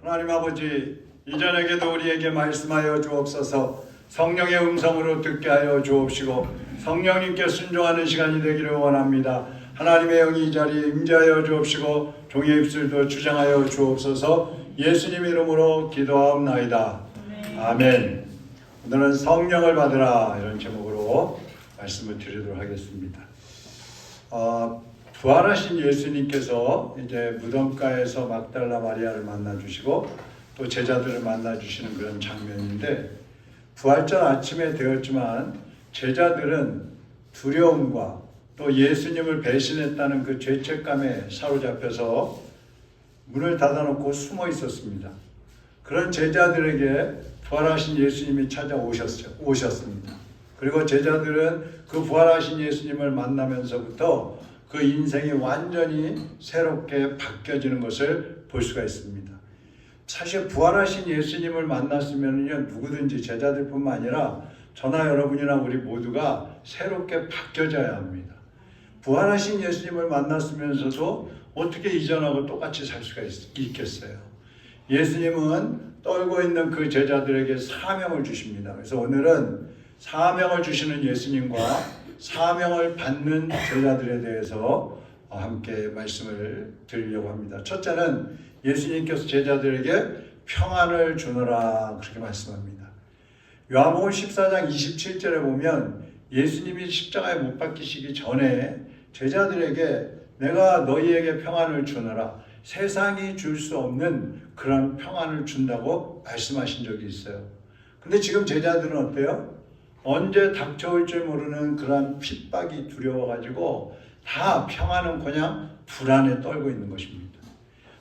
하나님 아버지, 이전에게도 우리에게 말씀하여 주옵소서. 성령의 음성으로 듣게 하여 주옵시고 성령님께 순종하는 시간이 되기를 원합니다. 하나님의 영이 이 자리에 임재하여 주옵시고 종의 입술도 주장하여 주옵소서. 예수님 이름으로 기도하옵나이다. 아멘. 오늘은 성령을 받으라 이런 제목으로 말씀을 드리도록 하겠습니다. 부활하신 예수님께서 이제 무덤가에서 막달라 마리아를 만나 주시고 또 제자들을 만나 주시는 그런 장면인데, 부활절 아침에 되었지만 제자들은 두려움과 또 예수님을 배신했다는 그 죄책감에 사로잡혀서 문을 닫아놓고 숨어 있었습니다. 그런 제자들에게 부활하신 예수님이 찾아오셨습니다. 그리고 제자들은 그 부활하신 예수님을 만나면서부터 그 인생이 완전히 새롭게 바뀌어지는 것을 볼 수가 있습니다. 사실 부활하신 예수님을 만났으면요, 누구든지 제자들뿐만 아니라 저나 여러분이나 우리 모두가 새롭게 바뀌어져야 합니다. 부활하신 예수님을 만났으면서도 어떻게 이전하고 똑같이 살 수가 있겠어요? 예수님은 떨고 있는 그 제자들에게 사명을 주십니다. 그래서 오늘은 사명을 주시는 예수님과 사명을 받는 제자들에 대해서 함께 말씀을 드리려고 합니다. 첫째는 예수님께서 제자들에게 평안을 주노라 그렇게 말씀합니다. 요한복음 14장 27절에 보면 예수님이 십자가에 못 박히시기 전에 제자들에게 내가 너희에게 평안을 주노라, 세상이 줄 수 없는 그런 평안을 준다고 말씀하신 적이 있어요. 근데 지금 제자들은 어때요? 언제 닥쳐올 줄 모르는 그런 핍박이 두려워가지고 다 평안은 그냥 불안에 떨고 있는 것입니다.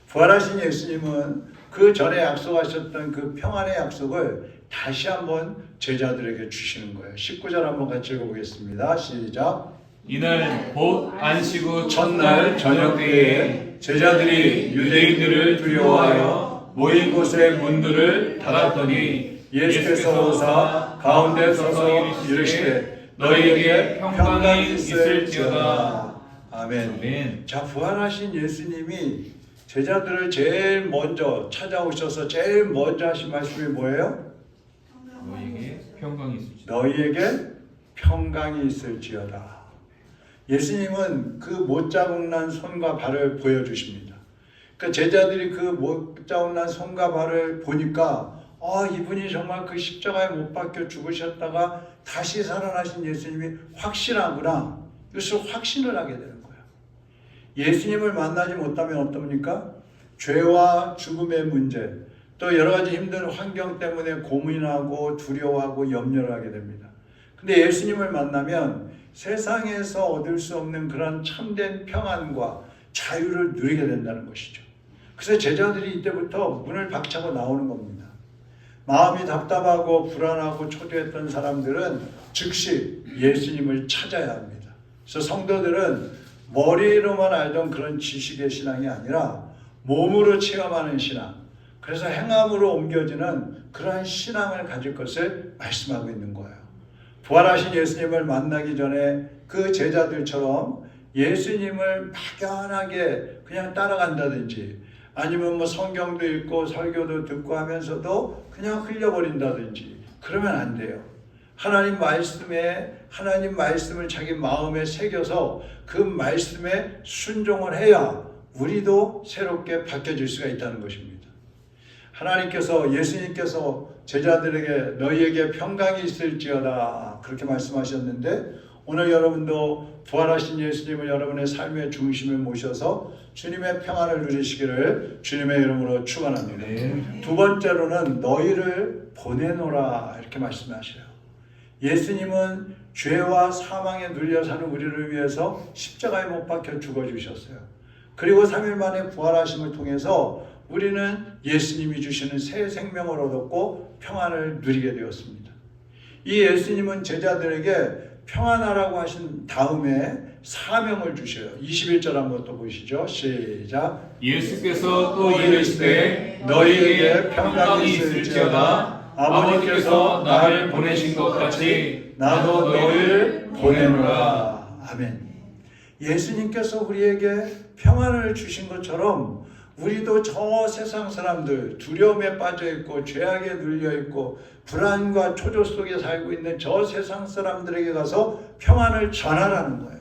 부활하신 예수님은 그 전에 약속하셨던 그 평안의 약속을 다시 한번 제자들에게 주시는 거예요. 19절 한번 같이 읽어보겠습니다. 시작. 이날 곧 안식 후 첫날 저녁 때에 제자들이 유대인들을 두려워하여 모인 곳의 문들을 닫았더니 예수께서 오사 가운데 서서 이르시되 너희에게 평강이 있을지어다. 아멘. 자, 부활하신 예수님이 제자들을 제일 먼저 찾아오셔서 제일 먼저 하신 말씀이 뭐예요? 너희에게 평강이 있을지어다. 너희에게 평강이 있을지어다. 예수님은 그 못자국난 손과 발을 보여주십니다. 그러니까 제자들이 그 못자국난 손과 발을 보니까 이분이 정말 그 십자가에 못 박혀 죽으셨다가 다시 살아나신 예수님이 확실하구나. 이것을 확신을 하게 되는 거예요. 예수님을 만나지 못하면 어떻습니까? 죄와 죽음의 문제, 또 여러 가지 힘든 환경 때문에 고민하고 두려워하고 염려를 하게 됩니다. 근데 예수님을 만나면 세상에서 얻을 수 없는 그런 참된 평안과 자유를 누리게 된다는 것이죠. 그래서 제자들이 이때부터 문을 박차고 나오는 겁니다. 마음이 답답하고 불안하고 초조했던 사람들은 즉시 예수님을 찾아야 합니다. 그래서 성도들은 머리로만 알던 그런 지식의 신앙이 아니라 몸으로 체험하는 신앙, 그래서 행함으로 옮겨지는 그러한 신앙을 가질 것을 말씀하고 있는 거예요. 부활하신 예수님을 만나기 전에 그 제자들처럼 예수님을 막연하게 그냥 따라간다든지 아니면 성경도 읽고 설교도 듣고 하면서도 그냥 흘려버린다든지 그러면 안 돼요. 하나님 말씀을 자기 마음에 새겨서 그 말씀에 순종을 해야 우리도 새롭게 바뀌어질 수가 있다는 것입니다. 예수님께서 제자들에게 너희에게 평강이 있을지어다 그렇게 말씀하셨는데, 오늘 여러분도 부활하신 예수님을 여러분의 삶의 중심에 모셔서 주님의 평안을 누리시기를 주님의 이름으로 축원합니다. 두 번째로는 너희를 보내노라 이렇게 말씀하셔요. 예수님은 죄와 사망에 눌려 사는 우리를 위해서 십자가에 못 박혀 죽어주셨어요. 그리고 3일 만에 부활하심을 통해서 우리는 예수님이 주시는 새 생명을 얻었고 평안을 누리게 되었습니다. 이 예수님은 제자들에게 평안하라고 하신 다음에 사명을 주셔요. 21절 한번 또 보시죠. 시작. 예수께서 또 이르시되 너희에게 평강이 있을지어다. 아버지께서 나를 보내신 것 같이 나도 너희를 보내노라. 아멘. 예수님께서 우리에게 평안을 주신 것처럼 우리도 저 세상 사람들, 두려움에 빠져 있고 죄악에 눌려 있고 불안과 초조 속에 살고 있는 저 세상 사람들에게 가서 평안을 전하라는 거예요.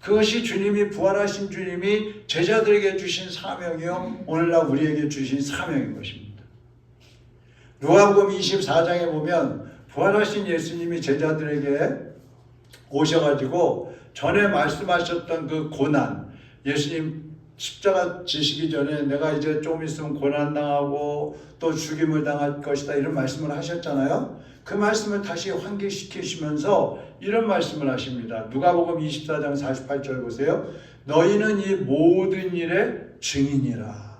그것이 주님이, 부활하신 주님이 제자들에게 주신 사명이요, 오늘날 우리에게 주신 사명인 것입니다. 누가복음 24장에 보면 부활하신 예수님이 제자들에게 오셔가지고 전에 말씀하셨던 그 고난, 예수님 십자가 지시기 전에 내가 이제 좀 있으면 고난당하고 또 죽임을 당할 것이다, 이런 말씀을 하셨잖아요. 그 말씀을 다시 환기시키시면서 이런 말씀을 하십니다. 누가복음 24장 48절 보세요. 너희는 이 모든 일의 증인이라.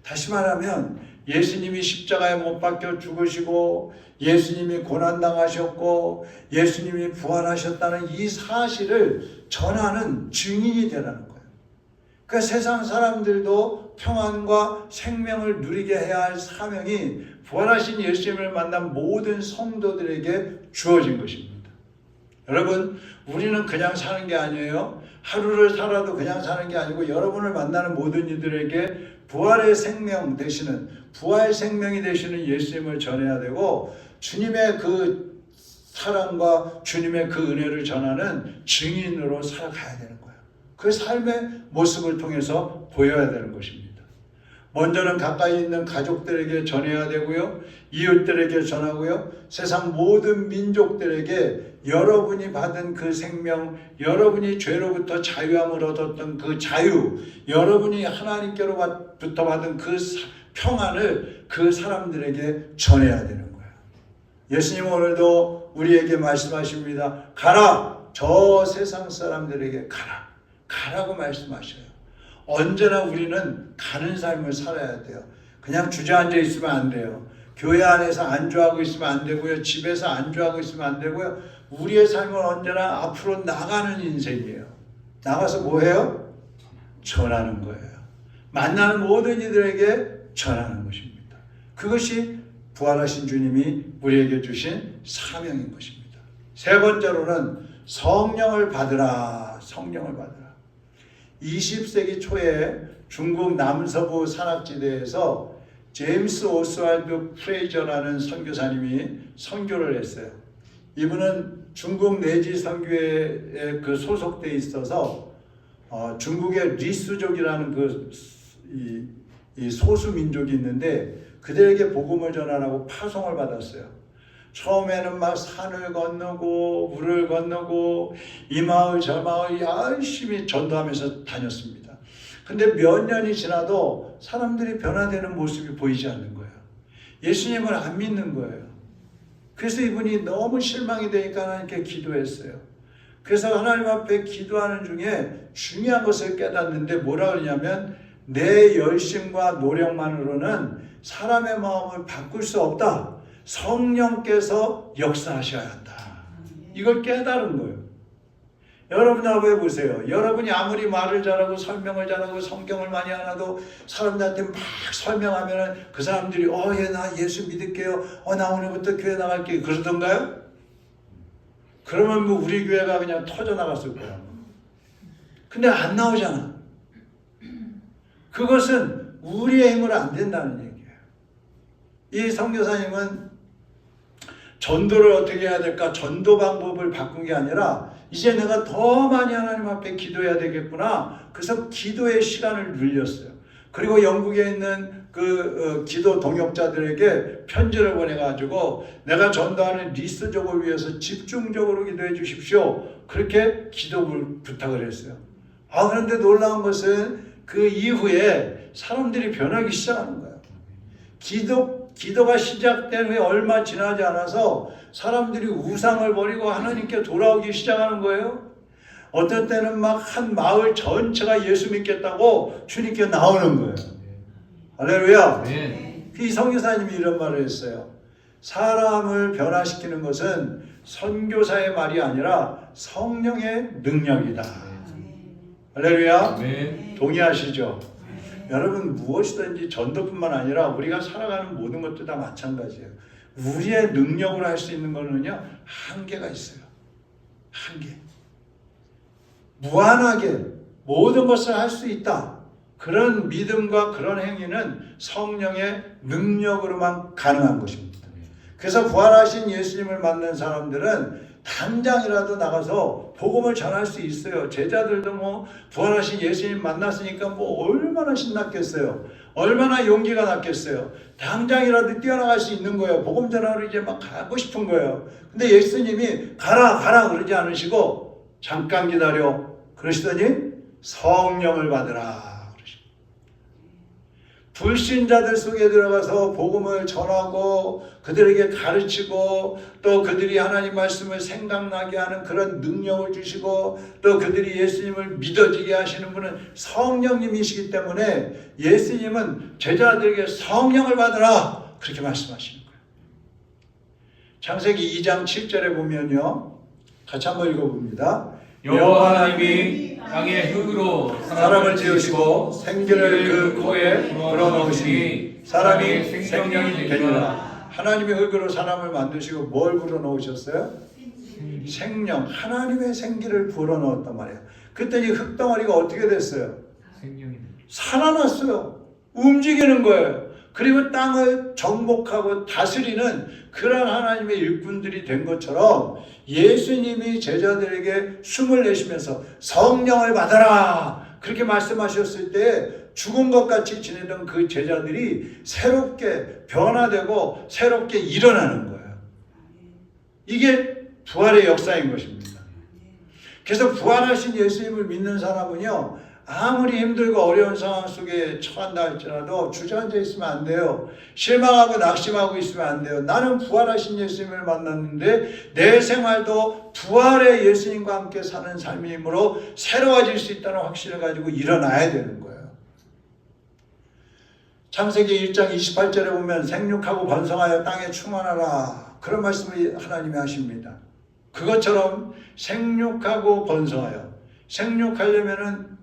다시 말하면 예수님이 십자가에 못 박혀 죽으시고 예수님이 고난당하셨고 예수님이 부활하셨다는 이 사실을 전하는 증인이 되라는 거예요. 그 세상 사람들도 평안과 생명을 누리게 해야 할 사명이 부활하신 예수님을 만난 모든 성도들에게 주어진 것입니다. 여러분, 우리는 그냥 사는 게 아니에요. 하루를 살아도 그냥 사는 게 아니고 여러분을 만나는 모든 이들에게 부활의 생명 되시는, 부활 생명이 되시는 예수님을 전해야 되고 주님의 그 사랑과 주님의 그 은혜를 전하는 증인으로 살아가야 되는 거예요. 그 삶의 모습을 통해서 보여야 되는 것입니다. 먼저는 가까이 있는 가족들에게 전해야 되고요, 이웃들에게 전하고요, 세상 모든 민족들에게 여러분이 받은 그 생명, 여러분이 죄로부터 자유함을 얻었던 그 자유, 여러분이 하나님께로부터 받은 그 평안을 그 사람들에게 전해야 되는 거예요. 예수님은 오늘도 우리에게 말씀하십니다. 가라! 저 세상 사람들에게 가라! 가라고 말씀하셔요. 언제나 우리는 가는 삶을 살아야 돼요. 그냥 주저앉아 있으면 안 돼요. 교회 안에서 안주하고 있으면 안 되고요. 집에서 안주하고 있으면 안 되고요. 우리의 삶은 언제나 앞으로 나가는 인생이에요. 나가서 뭐 해요? 전하는 거예요. 만나는 모든 이들에게 전하는 것입니다. 그것이 부활하신 주님이 우리에게 주신 사명인 것입니다. 세 번째로는 성령을 받으라. 성령을 받으라. 20세기 초에 중국 남서부 산악지대에서 제임스 오스왈드 프레이저라는 선교사님이 선교를 했어요. 이분은 중국 내지 선교회에 그 소속돼 있어서 중국의 리스족이라는 이 소수 민족이 있는데 그들에게 복음을 전하라고 파송을 받았어요. 처음에는 막 산을 건너고 물을 건너고 이 마을 저 마을 열심히 전도하면서 다녔습니다. 근데 몇 년이 지나도 사람들이 변화되는 모습이 보이지 않는 거예요. 예수님을 안 믿는 거예요. 그래서 이분이 너무 실망이 되니까 하나님께 기도했어요. 그래서 하나님 앞에 기도하는 중에 중요한 것을 깨닫는데 뭐라 그러냐면 내 열심과 노력만으로는 사람의 마음을 바꿀 수 없다. 성령께서 역사하셔야 한다. 이걸 깨달은 거예요. 여러분 한번 해보세요. 여러분이 아무리 말을 잘하고 설명을 잘하고 성경을 많이 하나도 사람들한테 막 설명하면 그 사람들이 나 예수 믿을게요. 나 오늘부터 교회 나갈게요. 그러던가요? 그러면 뭐 우리 교회가 그냥 터져나갔을 거야. 근데 안 나오잖아. 그것은 우리의 힘으로 안 된다는 얘기예요. 이 선교사님은 전도를 어떻게 해야 될까? 전도 방법을 바꾼 게 아니라 이제 내가 더 많이 하나님 앞에 기도해야 되겠구나. 그래서 기도의 시간을 늘렸어요. 그리고 영국에 있는 기도 동역자들에게 편지를 보내가지고 내가 전도하는 리스족을 위해서 집중적으로 기도해 주십시오. 그렇게 기도를 부탁을 했어요. 그런데 놀라운 것은 그 이후에 사람들이 변하기 시작하는 거예요. 기도가 시작된 후에 얼마 지나지 않아서 사람들이 우상을 버리고 하나님께 돌아오기 시작하는 거예요. 어떤 때는 막 한 마을 전체가 예수 믿겠다고 주님께 나오는 거예요. 할렐루야. 이 선교사님이 이런 말을 했어요. 사람을 변화시키는 것은 선교사의 말이 아니라 성령의 능력이다. 할렐루야. 동의하시죠? 여러분, 무엇이든지 전도뿐만 아니라 우리가 살아가는 모든 것도 다 마찬가지예요. 우리의 능력으로 할 수 있는 거는요, 한계가 있어요. 한계. 무한하게 모든 것을 할 수 있다. 그런 믿음과 그런 행위는 성령의 능력으로만 가능한 것입니다. 그래서 부활하신 예수님을 만난 사람들은 당장이라도 나가서 복음을 전할 수 있어요. 제자들도 뭐 부활하신 예수님 만났으니까 뭐 얼마나 신났겠어요. 얼마나 용기가 났겠어요. 당장이라도 뛰어나갈 수 있는 거예요. 복음 전하러 이제 막 가고 싶은 거예요. 근데 예수님이 가라 그러지 않으시고 잠깐 기다려 그러시더니 성령을 받으라. 불신자들 속에 들어가서 복음을 전하고 그들에게 가르치고 또 그들이 하나님 말씀을 생각나게 하는 그런 능력을 주시고 또 그들이 예수님을 믿어지게 하시는 분은 성령님이시기 때문에 예수님은 제자들에게 성령을 받으라 그렇게 말씀하시는 거예요. 창세기 2장 7절에 보면요. 같이 한번 읽어봅니다. 여호와 하나님이 땅의 흙으로 사람을 지으시고 생기를 그 코에 불어넣으시니 사람이 생명이 되니라. 하나님이 흙으로 사람을 만드시고 뭘 불어넣으셨어요? 생명. 하나님의 생기를 불어넣었단 말이에요. 그랬더니 흙덩어리가 어떻게 됐어요? 살아났어요. 움직이는 거예요. 그리고 땅을 정복하고 다스리는 그런 하나님의 일꾼들이 된 것처럼 예수님이 제자들에게 숨을 내쉬면서 성령을 받아라 그렇게 말씀하셨을 때 죽은 것 같이 지내던 그 제자들이 새롭게 변화되고 새롭게 일어나는 거예요. 이게 부활의 역사인 것입니다. 그래서 부활하신 예수님을 믿는 사람은요, 아무리 힘들고 어려운 상황 속에 처한다 할지라도 주저앉아 있으면 안 돼요. 실망하고 낙심하고 있으면 안 돼요. 나는 부활하신 예수님을 만났는데 내 생활도 부활의 예수님과 함께 사는 삶이므로 새로워질 수 있다는 확신을 가지고 일어나야 되는 거예요. 창세기 1장 28절에 보면 생육하고 번성하여 땅에 충만하라 그런 말씀을 하나님이 하십니다. 그것처럼 생육하고 번성하여, 생육하려면은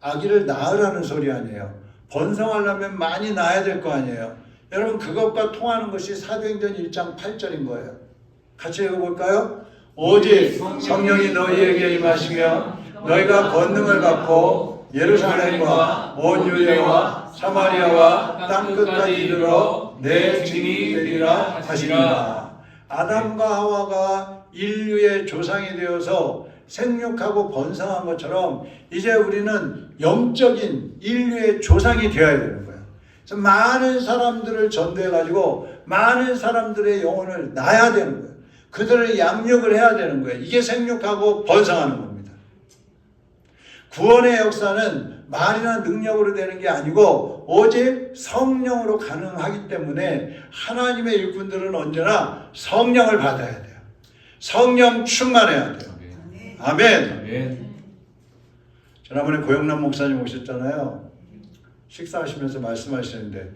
아기를 낳으라는 소리 아니에요. 번성하려면 많이 낳아야 될 거 아니에요. 여러분 그것과 통하는 것이 사도행전 1장 8절인 거예요. 같이 읽어볼까요? 오직 성령이 너희에게 임하시며 너희가 권능을 받고 예루살렘과 온 유대와 사마리아와 땅끝까지 이르러 내 증인이 되리라 하시니라. 아담과 하와가 인류의 조상이 되어서 생육하고 번성한 것처럼 이제 우리는 영적인 인류의 조상이 되어야 되는 거예요. 그래서 많은 사람들을 전도해가지고 많은 사람들의 영혼을 낳아야 되는 거예요. 그들을 양육을 해야 되는 거예요. 이게 생육하고 번성하는 겁니다. 구원의 역사는 말이나 능력으로 되는 게 아니고 오직 성령으로 가능하기 때문에 하나님의 일꾼들은 언제나 성령을 받아야 돼요. 성령 충만해야 돼요. 아멘. 지난번에 고영남 목사님 오셨잖아요. 식사하시면서 말씀하시는데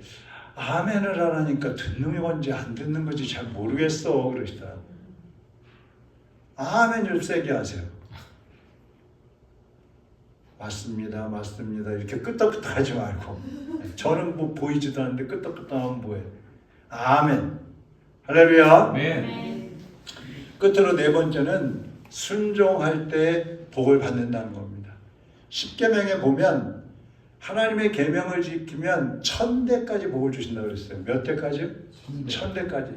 아멘을 하라니까 듣는 건지 안 듣는 건지 잘 모르겠어 그러시더라고요. 아멘 좀 세게 하세요. 맞습니다 이렇게 끄떡끄떡 하지 말고, 저는 뭐 보이지도 않는데 끄떡끄떡 하면 뭐예요? 아멘. 할렐루야. 아멘. 끝으로 네 번째는 순종할 때 복을 받는다는 겁니다. 십계명에 보면 하나님의 계명을 지키면 1000대까지 복을 주신다고 그랬어요. 몇 대까지요? 1000대까지.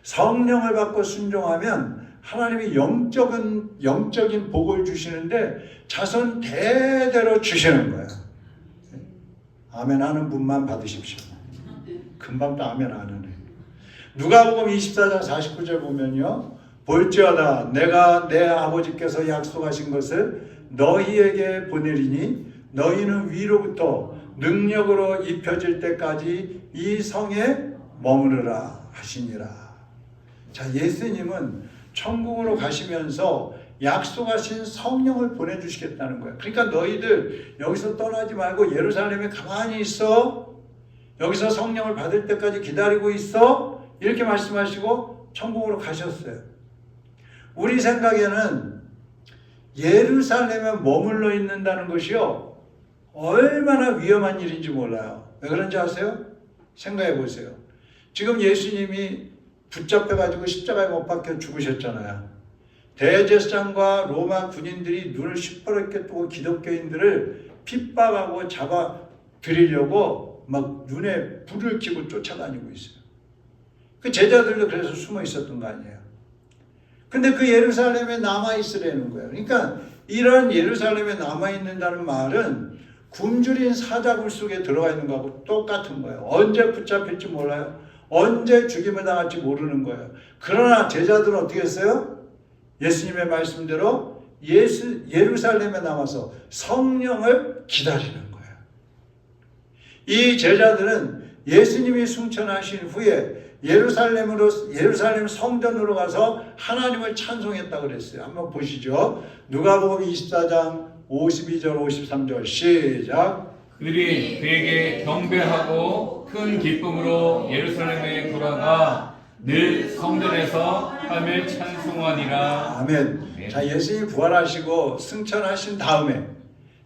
성령을 받고 순종하면 하나님이 영적인 복을 주시는데 자손 대대로 주시는 거예요. 아멘 하는 분만 받으십시오. 금방 또 아멘 안 하네. 누가복음 24장 49절 보면요. 볼지어다 내가 내 아버지께서 약속하신 것을 너희에게 보내리니 너희는 위로부터 능력으로 입혀질 때까지 이 성에 머무르라 하시니라. 자, 예수님은 천국으로 가시면서 약속하신 성령을 보내주시겠다는 거예요. 그러니까 너희들 여기서 떠나지 말고 예루살렘에 가만히 있어. 여기서 성령을 받을 때까지 기다리고 있어. 이렇게 말씀하시고 천국으로 가셨어요. 우리 생각에는 예루살렘에 머물러 있는다는 것이요, 얼마나 위험한 일인지 몰라요. 왜 그런지 아세요? 생각해 보세요. 지금 예수님이 붙잡혀가지고 십자가에 못 박혀 죽으셨잖아요. 대제사장과 로마 군인들이 눈을 시퍼렇게 뜨고 기독교인들을 핍박하고 잡아들이려고 막 눈에 불을 켜고 쫓아다니고 있어요. 그 제자들도 그래서 숨어 있었던 거 아니에요. 근데 그 예루살렘에 남아있으라는 거예요. 그러니까 이런 예루살렘에 남아있는다는 말은 굶주린 사자굴 속에 들어가 있는 거하고 똑같은 거예요. 언제 붙잡힐지 몰라요. 언제 죽임을 당할지 모르는 거예요. 그러나 제자들은 어떻게 했어요? 예수님의 말씀대로 예루살렘에 남아서 성령을 기다리는 거예요. 이 제자들은 예수님이 승천하신 후에 예루살렘 성전으로 가서 하나님을 찬송했다고 그랬어요. 한번 보시죠. 누가복음 24장 52절 53절 시작. 그들이 그에게 경배하고 큰 기쁨으로 예루살렘에 돌아가 늘 성전에서 하나님을 찬송하니라. 아멘. 자, 예수님이 부활하시고 승천하신 다음에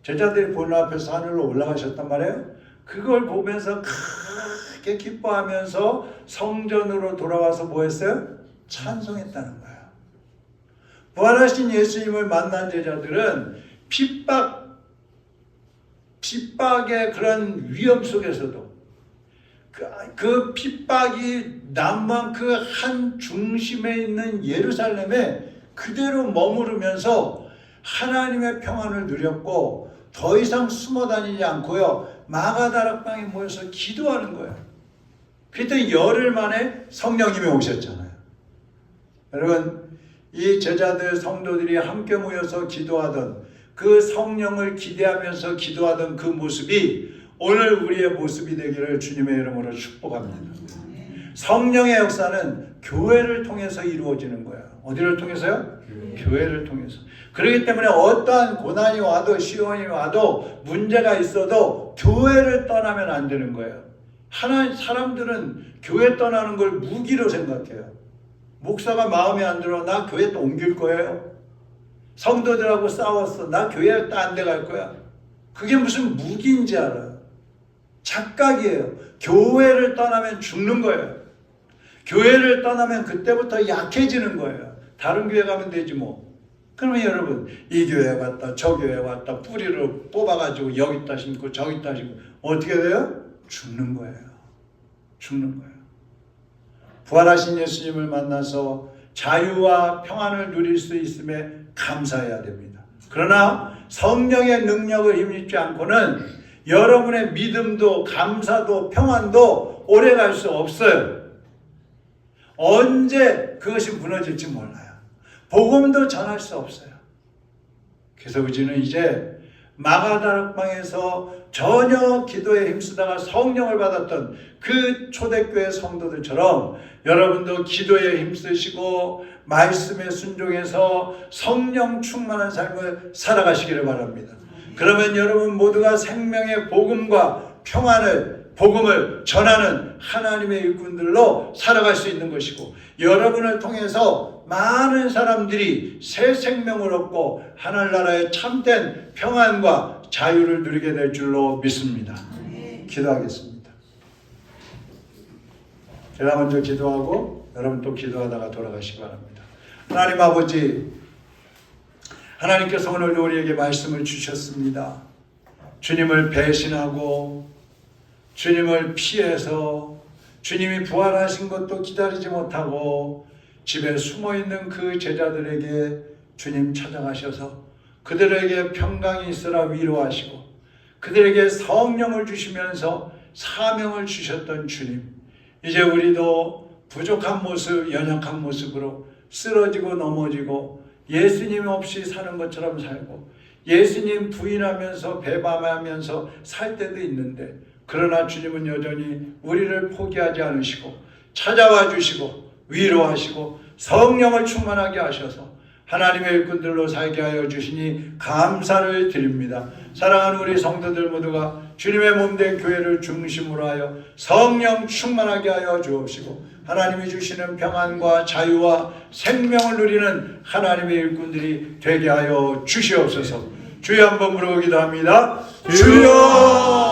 제자들이 보는 앞에서 하늘로 올라가셨단 말이에요. 그걸 보면서 크게 기뻐하면서 성전으로 돌아와서 뭐 했어요? 찬송했다는 거예요. 부활하신 예수님을 만난 제자들은 핍박의 그런 위험 속에서도 그 핍박이 남방 그 한 중심에 있는 예루살렘에 그대로 머무르면서 하나님의 평안을 누렸고 더 이상 숨어 다니지 않고요. 마가다락방에 모여서 기도하는 거예요. 그때 열흘 만에 성령님이 오셨잖아요. 여러분, 이 제자들 성도들이 함께 모여서 기도하던 그 성령을 기대하면서 기도하던 그 모습이 오늘 우리의 모습이 되기를 주님의 이름으로 축복합니다. 성령의 역사는 교회를 통해서 이루어지는 거예요. 어디를 통해서요? 교회를 통해서. 그렇기 때문에 어떠한 고난이 와도 시련이 와도 문제가 있어도 교회를 떠나면 안 되는 거예요. 사람들은 교회 떠나는 걸 무기로 생각해요. 목사가 마음에 안 들어. 나 교회 또 옮길 거예요. 성도들하고 싸웠어. 나 교회 딴 데 갈 거야. 그게 무슨 무기인지 알아요. 착각이에요. 교회를 떠나면 죽는 거예요. 교회를 떠나면 그때부터 약해지는 거예요. 다른 교회 가면 되지 뭐. 그러면 여러분, 이 교회 왔다 저 교회 왔다 뿌리를 뽑아가지고 여기다 심고 저기다 심고 어떻게 돼요? 죽는 거예요. 죽는 거예요. 부활하신 예수님을 만나서 자유와 평안을 누릴 수 있음에 감사해야 됩니다. 그러나 성령의 능력을 힘입지 않고는 여러분의 믿음도 감사도 평안도 오래 갈 수 없어요. 언제 그것이 무너질지 몰라요. 복음도 전할 수 없어요. 그래서 우리는 이제 마가다락방에서 전혀 기도에 힘쓰다가 성령을 받았던 그 초대교회 성도들처럼 여러분도 기도에 힘쓰시고 말씀에 순종해서 성령 충만한 삶을 살아가시기를 바랍니다. 그러면 여러분 모두가 생명의 복음과 복음을 전하는 하나님의 일꾼들로 살아갈 수 있는 것이고, 여러분을 통해서 많은 사람들이 새 생명을 얻고 하늘나라의 참된 평안과 자유를 누리게 될 줄로 믿습니다. 기도하겠습니다. 제가 먼저 기도하고 여러분 또 기도하다가 돌아가시기 바랍니다. 하나님 아버지, 하나님께서 오늘도 우리에게 말씀을 주셨습니다. 주님을 배신하고 주님을 피해서 주님이 부활하신 것도 기다리지 못하고 집에 숨어있는 그 제자들에게 주님 찾아가셔서 그들에게 평강이 있으라 위로하시고 그들에게 성령을 주시면서 사명을 주셨던 주님, 이제 우리도 부족한 모습, 연약한 모습으로 쓰러지고 넘어지고 예수님 없이 사는 것처럼 살고 예수님 부인하면서 배반하면서 살 때도 있는데, 그러나 주님은 여전히 우리를 포기하지 않으시고 찾아와 주시고 위로하시고 성령을 충만하게 하셔서 하나님의 일꾼들로 살게 하여 주시니 감사를 드립니다. 사랑하는 우리 성도들 모두가 주님의 몸된 교회를 중심으로 하여 성령 충만하게 하여 주옵시고 하나님이 주시는 평안과 자유와 생명을 누리는 하나님의 일꾼들이 되게 하여 주시옵소서. 주여 한번 부르기도 합니다. 주여!